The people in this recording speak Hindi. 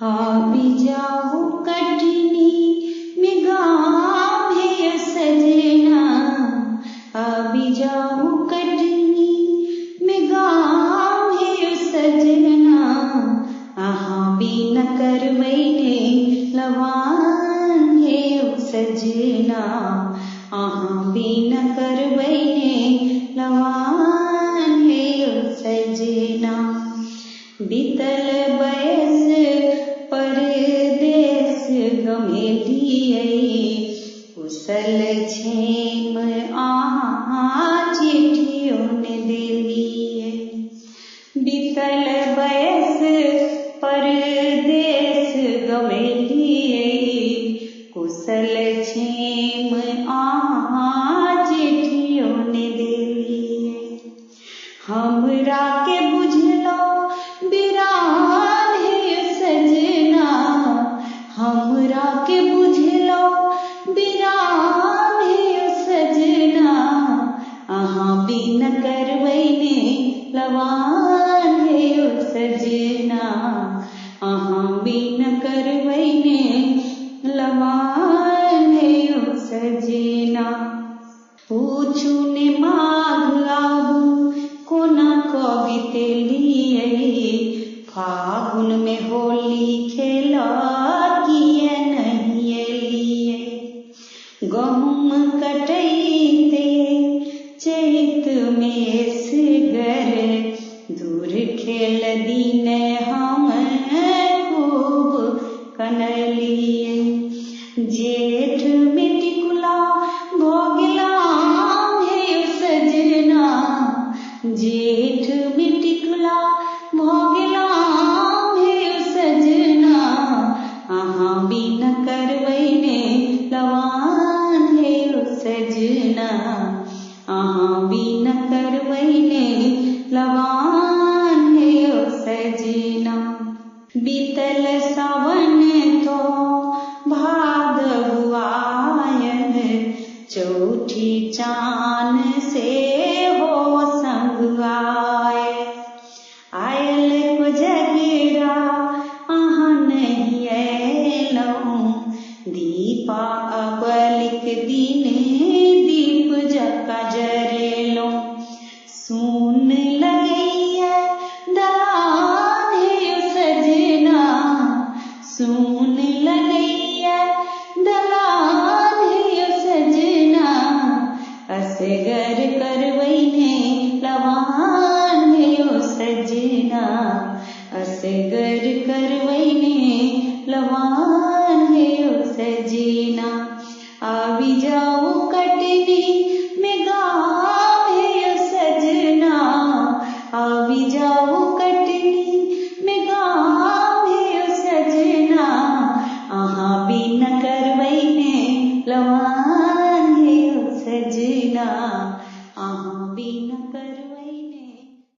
भी जाओ कटनी में गाँव है सजना, भी जाओ कटनी में गाँव है सजना, भी न करवैने लवान है सजना, भी न करवैने लवान है सजना। बीतल बयस परदेस गमेलिए, कुशल क्षेम चिट्ठियों ने दिलिए। बीतल बयस परदेस गमेलिए, कुशल क्षेम चिट्ठियों ने दिलिए। हमरा के बुझलो बिरान है सजना, हमरा के बुझलो बिरान है सजना, भी न करवैने लवान है सजना, भी न करवैने लवान है सजना। पूछू ने माघ आबू कोना कविते लिए, फागुन में होली खेला किए नहीं लिए। गहुम कटैते चैत में सगर, दूर खेल दिन हम खूब कनलिए। जेठ में टिकुला भोगला है सजना, जेठ में टिकुला भोगला है सजना, भी न करवैने लवान है सजना, भी न करवैने लवान है सजना। बीतल सावन तो भादव आयल, चौठी चान से हो संग आए। आयल को जगरा नहीं एलौं, दीपावलिक दिन दीप जका जरेलो। सुन लगैया दलान है सजना, सुन लगैया दलान है सजना, असगर करवैने लवान है सजना, असगर करवैने लवान है सजना। भी जाओ